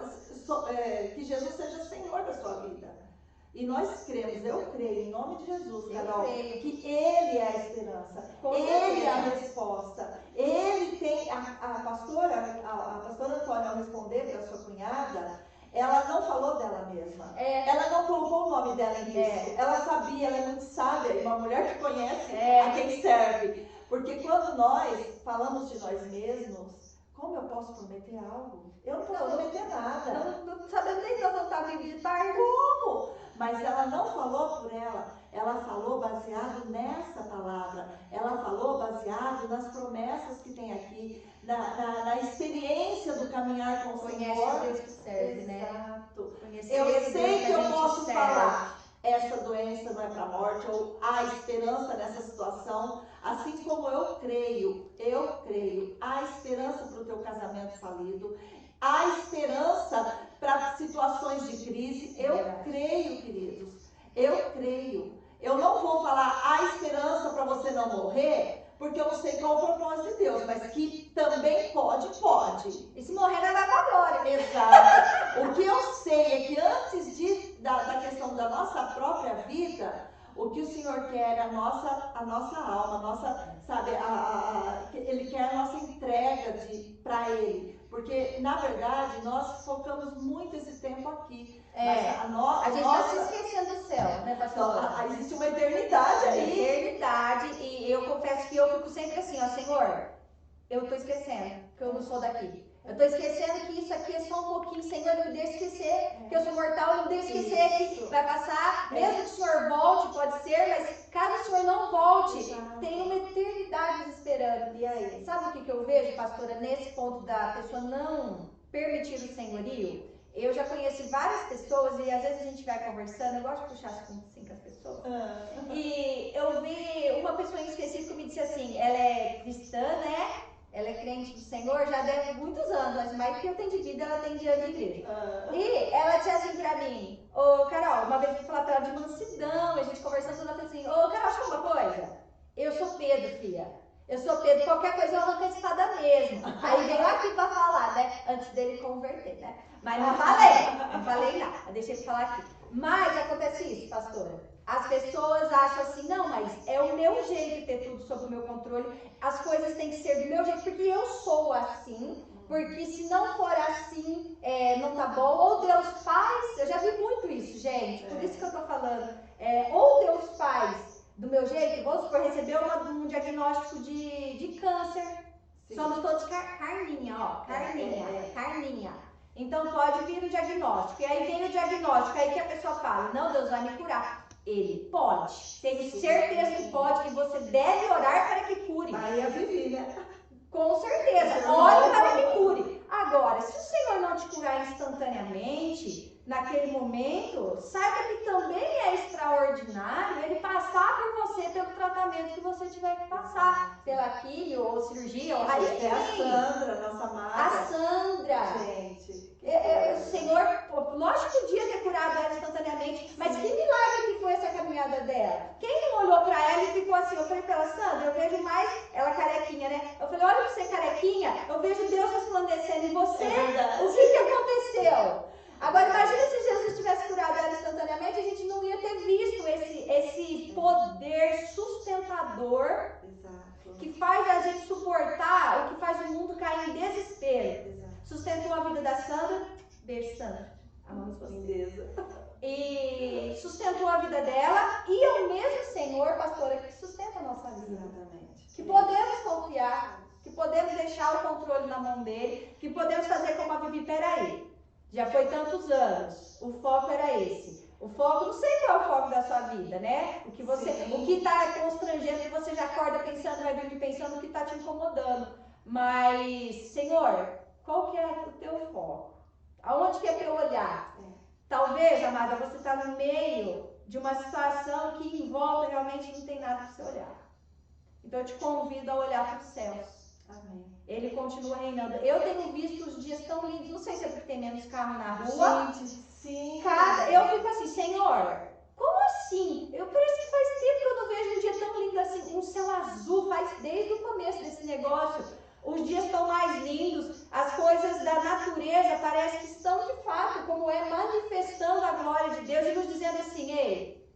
que Jesus seja Senhor da sua vida. E nós cremos, eu creio, em nome de Jesus, Carol, que Ele é a esperança, Ele é a resposta. Ele tem, a pastora Antônia, ao responder para a sua cunhada, ela não falou dela mesma. Ela não colocou o nome dela em risco. Ela sabia, ela é muito sábia, e uma mulher que conhece a quem serve. Porque quando nós falamos de nós mesmos, como eu posso prometer algo? Eu não posso prometer nada. Não sabemos nem se eu estava vindo de tarde. Como? Mas ela não falou por ela falou baseado nessa palavra, ela falou baseado nas promessas que tem aqui, na experiência do caminhar com o Senhor. Conhece o Deus que serve, né? Exato. Conhecer Eu esse sei Deus que eu a gente posso serve. falar, essa doença não é para a morte, ou há esperança nessa situação, assim como eu creio, há esperança para o teu casamento falido, há esperança para situações de crise, eu creio, queridos, eu creio. Eu não vou falar há esperança para você não morrer, porque eu não sei qual o propósito de Deus, mas que também pode. E se morrer, não vai para a glória. Exato. O que eu sei é que antes da questão da nossa própria vida, o que o Senhor quer é a nossa alma, a nossa, sabe, Ele quer a nossa entrega para Ele. Porque, na verdade, nós focamos muito esse tempo aqui. Mas a gente está se esquecendo do céu, né, pastor? Existe uma eternidade aí. Eternidade, e eu confesso que eu fico sempre assim, ó, Senhor, eu estou esquecendo que eu não sou daqui. Eu estou esquecendo que isso aqui é só um pouquinho, Senhor, não me deixe esquecer que eu sou mortal, não me deixe esquecer que vai passar, mesmo que o Senhor volte, pode ser, mas caso o Senhor não volte, tem uma eternidade nos esperando. E aí? Sabe o que eu vejo, pastora, nesse ponto da pessoa não permitir o senhorio? Eu já conheci várias pessoas e às vezes a gente vai conversando, eu gosto de puxar assunto assim com as pessoas. E eu vi uma pessoa em específico que me disse assim, ela é cristã, né? Ela é crente do Senhor já deve muitos anos, mas mais que eu tenho de vida, ela tem de ano de igreja. E ela disse assim pra mim, ô Carol, uma vez eu fui falar pra ela de mansidão, a gente conversando, ela falou assim, ô Carol, sabe uma coisa? Eu sou Pedro, filha. Eu sou Pedro, qualquer coisa eu arranco a espada mesmo. Aí veio aqui pra falar, né? Antes dele converter, né? Mas não falei nada, deixei ele falar aqui. Mas acontece isso, pastora. As pessoas acham assim, não, mas é o meu jeito de ter tudo sob o meu controle, as coisas têm que ser do meu jeito, porque eu sou assim, porque se não for assim, não tá bom. Ou Deus faz, eu já vi muito isso, gente, por isso que eu tô falando, ou Deus faz do meu jeito, vamos supor, recebeu um diagnóstico de câncer, sim. Somos todos carninha, ó, carninha. Então pode vir o diagnóstico, e aí vem o diagnóstico, aí que a pessoa fala, não, Deus vai me curar. Ele pode, tenho certeza que pode, que você deve orar para que cure. Aí eu vivi, né? Com certeza, ore para que cure. Agora, se o Senhor não te curar instantaneamente, naquele momento, saiba que também é extraordinário Ele passar por você pelo tratamento que você tiver que passar, pela quimio ou cirurgia, ou raiz. É a Sandra, nossa amada. A Sandra. Gente. O Senhor, lógico que podia ter curado ela instantaneamente, mas que milagre que foi essa caminhada dela. Quem não olhou pra ela e ficou assim, eu falei pra ela, Sandra, eu vejo mais, ela carequinha, né? Eu falei, olha pra você carequinha, eu vejo Deus resplandecendo em você, o que aconteceu? Agora imagina se Jesus tivesse curado ela instantaneamente, a gente não ia ter visto esse poder sustentador. Exato. Que faz a gente suportar, o que faz o mundo cair em desespero. Exato. Sustentou a vida da Sandra, beijo Sandra, amamos você. E sustentou a vida dela e é o mesmo Senhor, pastora, que sustenta a nossa vida. Exatamente. Que podemos confiar, que podemos deixar o controle na mão dele, que podemos fazer como a Vivi, peraí, já foi tantos anos, o foco era esse. O foco, não sei qual é o foco da sua vida, né? O que está constrangendo, que você já acorda pensando, vai dormir pensando, o que está te incomodando. Mas, Senhor, qual que é o teu foco? Aonde que é teu olhar? Talvez, amada, você está no meio de uma situação que em volta realmente não tem nada para você olhar. Então eu te convido a olhar para os céus. Amém. Ele continua reinando. Eu tenho visto os dias tão lindos, não sei se é porque tem menos carro na rua. Gente, sim. Eu fico assim, Senhor, como assim? Parece que faz tempo que eu não vejo um dia tão lindo assim, um céu azul, faz desde o começo desse negócio. Os dias estão mais lindos, as coisas da natureza parece que estão de fato, como manifestando a glória de Deus e nos dizendo assim, ei,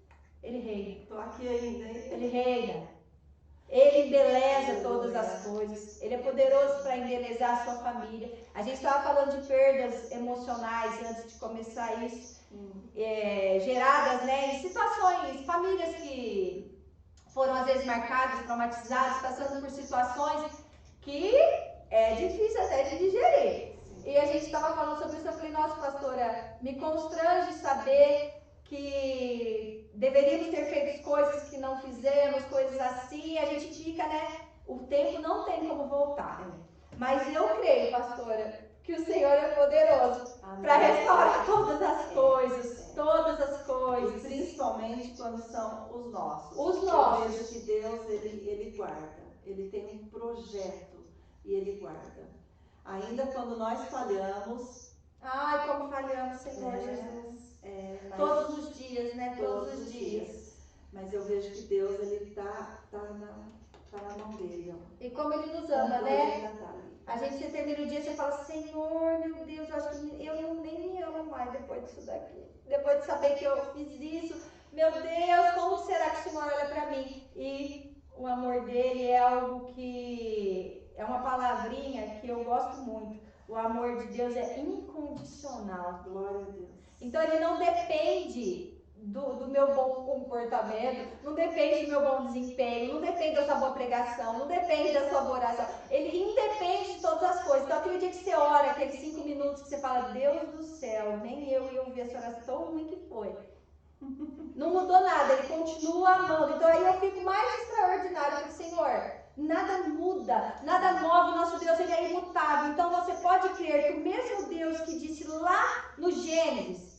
Ele reina. Estou aqui ainda, hein? Ele reina. Ele embeleza todas as coisas. Ele é poderoso para embelezar a sua família. A gente estava falando de perdas emocionais antes de começar isso, geradas, né, em situações, famílias que foram às vezes marcadas, traumatizadas, passando por situações que é difícil até de digerir. E a gente estava falando sobre isso, eu falei, nossa pastora, me constrange saber que deveríamos ter feito coisas que não fizemos, coisas assim, e a gente fica, né, o tempo não tem como voltar. Mas eu creio, pastora, que o Senhor é poderoso para restaurar todas as coisas, todas as coisas. E principalmente quando são os nossos. Os nossos. Eu vejo que Deus, ele guarda, ele tem um projeto e ele guarda. Ainda quando nós falhamos... Ai, como falhamos, Senhor Jesus. Todos os dias, né? Todos os dias. Mas eu vejo que Deus, ele tá na mão dele. Ó. E como ele nos ama, né? A gente, você termina o dia e você fala, Senhor, meu Deus, eu acho que eu nem me amo mais depois disso daqui. Depois de saber que eu fiz isso, meu Deus, como será que o Senhor olha pra mim? E o amor dele é algo que é uma palavrinha que eu gosto muito. O amor de Deus é incondicional. Glória a Deus. Então ele não depende do meu bom comportamento, não depende do meu bom desempenho, não depende da sua boa pregação, não depende da sua boa oração. Ele independe de todas as coisas. Então aquele dia que você ora, aqueles 5 minutos que você fala, Deus do céu, nem eu ia ouvir essa oração tão ruim que foi. Não mudou nada, ele continua amando. Então aí eu fico mais extraordinário do Senhor. Nada muda, nada move, o nosso Deus ele é imutável. Então você pode crer que o mesmo Deus que disse lá no Gênesis,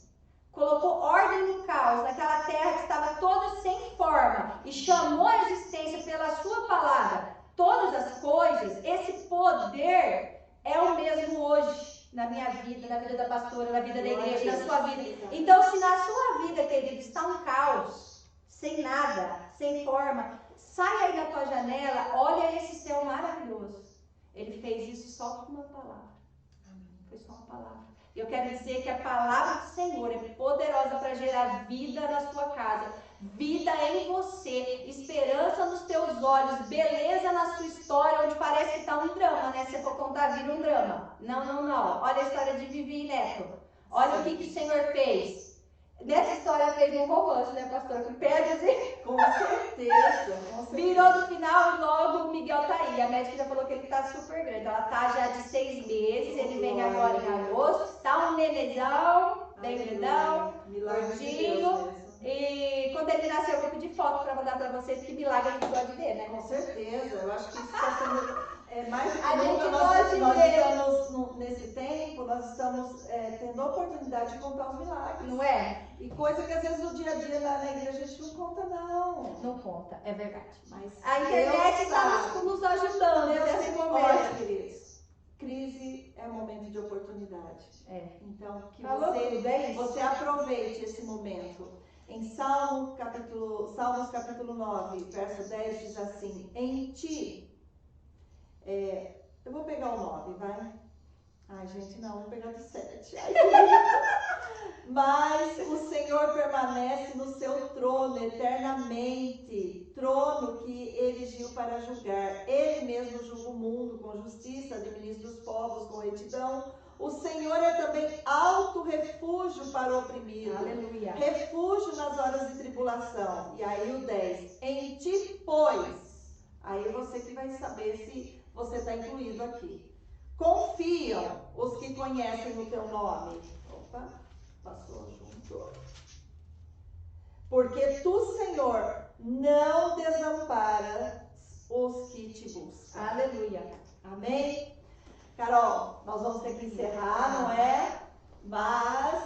colocou ordem no caos, naquela terra que estava toda sem forma, e chamou a existência pela sua palavra, todas as coisas, esse poder é o mesmo hoje, na minha vida, na vida da pastora, na vida da igreja, na sua vida. Então, se na sua vida, querido, está um caos, sem nada, sem forma, sai aí da tua janela, olha esse céu maravilhoso. Ele fez isso só com uma palavra. Foi só uma palavra. Eu quero dizer que a palavra do Senhor é poderosa para gerar vida na sua casa, vida em você, esperança nos teus olhos, beleza na sua história, onde parece que está um drama, né? Se for contar, vira um drama. Não. Olha a história de Vivi e Neto. Olha o que o Senhor fez. Nessa história fez um romance, né, pastor? Que perde assim. Com certeza. Virou no final e logo o Miguel tá aí. A médica já falou que ele tá super grande. Ela tá já de 6 meses, ele vem agora em agosto. Tá um nenezão, bem grandão, gordinho. E quando ele nasceu, eu vou pedir foto para mandar para vocês, que milagre a gente gosta de ver, né? Com certeza, eu acho que isso está sendo mais a gente nós ver. Estamos nesse tempo, nós estamos tendo a oportunidade de contar os milagres. Não é? E coisa que às vezes no dia a dia na igreja a gente não conta, não. Não conta, é verdade. Mas a internet está nos ajudando nesse momento. Olha, queridos, crise é um momento de oportunidade. Então, que você aproveite esse momento. Em Salmos capítulo 9, verso 10, diz assim: em ti, eu vou pegar o 9, vai? Ai, gente, não, vou pegar do 7. Mas o Senhor permanece no seu trono eternamente, trono que erigiu para julgar. Ele mesmo julga o mundo com justiça, administra os povos com retidão. O Senhor é também alto refúgio para o oprimido. Aleluia. Refúgio nas horas de tribulação. E aí o 10. Em ti, pois. Aí você que vai saber se você está incluído aqui. Confiam os que conhecem o teu nome. Opa, passou junto. Porque tu, Senhor, não desamparas os que te buscam. Aleluia. Amém? Carol, nós vamos ter que encerrar, não é? Mas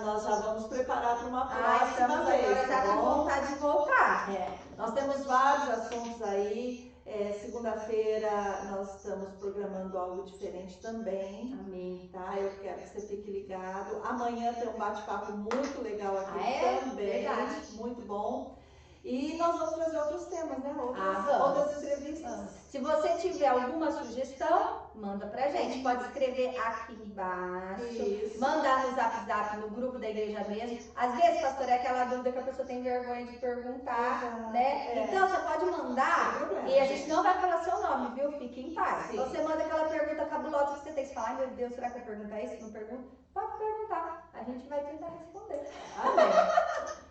nós já vamos preparar para uma próxima vez. Agora já com vontade de voltar. Nós temos vários assuntos aí. Segunda-feira nós estamos programando algo diferente também. Amém. Tá? Eu quero que você fique ligado. Amanhã tem um bate-papo muito legal aqui também. Verdade. Muito bom. E nós vamos trazer outros temas, né? Outras entrevistas. Se você tiver alguma sugestão, manda pra gente. Pode escrever aqui embaixo. Isso. Mandar no zap no grupo da igreja mesmo. Às vezes, pastor, é aquela dúvida que a pessoa tem vergonha de perguntar, né? Então, você pode mandar e a gente não vai falar seu nome, viu? Fique em paz. Sim. Você manda aquela pergunta cabulosa que você tem que falar: ai meu Deus, será que eu perguntar isso? Não pergunto? Pode perguntar. A gente vai tentar responder. Amém.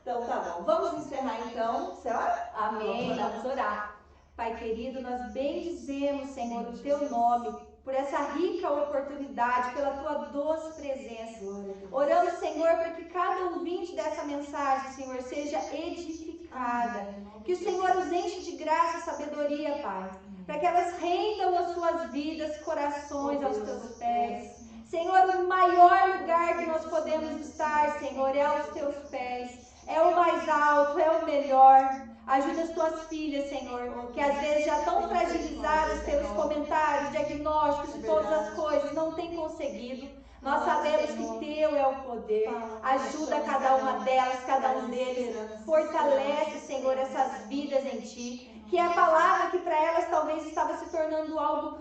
Então tá bom. Vamos encerrar então. Você ora? Amém. Vamos orar. Pai querido, nós bendizemos, Senhor, o teu nome, por essa rica oportunidade, pela tua doce presença. Oramos, Senhor, para que cada ouvinte dessa mensagem, Senhor, seja edificada. Que o Senhor os enche de graça e sabedoria, Pai, para que elas rendam as suas vidas, corações aos teus pés. Senhor, o maior lugar que nós podemos estar, Senhor, é aos teus pés. É o mais alto, é o melhor. Ajuda as tuas filhas, Senhor, que às vezes já estão fragilizadas pelos comentários, diagnósticos e todas as coisas, não têm conseguido. Nós sabemos que teu é o poder. Ajuda cada uma delas, cada um deles. Fortalece, Senhor, essas vidas em ti. Que a palavra que para elas talvez estava se tornando algo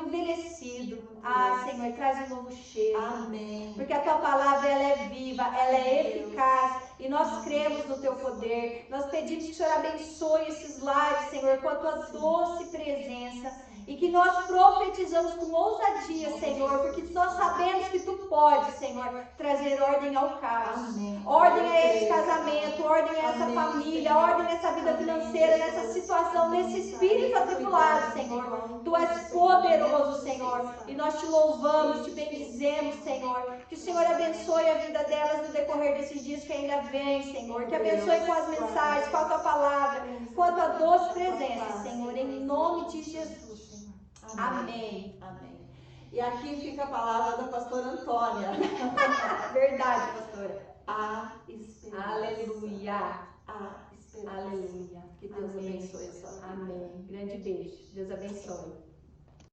envelhecido. Senhor, traz um novo cheiro. Amém. Porque a tua palavra, ela é viva, ela é eficaz. E nós cremos no teu poder. Nós pedimos que o Senhor abençoe esses lares, Senhor, com a tua doce presença. E que nós profetizamos com ousadia, Senhor, porque nós sabemos que tu podes, Senhor, trazer ordem ao caos. Amém. Ordem a esse casamento, ordem a essa família, ordem nessa vida financeira, nessa situação, nesse espírito atribulado, Senhor. Tu és poderoso, Senhor. E nós te louvamos, te bendizemos, Senhor. Que o Senhor abençoe a vida delas no decorrer desses dias que ainda vem, Senhor. Que abençoe com as mensagens, com a tua palavra, com a tua doce presença, Senhor. Em nome de Jesus. Amém. Amém. E aqui fica a palavra da pastora Antônia. Verdade, pastora. A esperança. Aleluia. A esperança. Aleluia. Que Deus Amém. abençoe a sua vida. Amém. Grande beijo. Deus abençoe.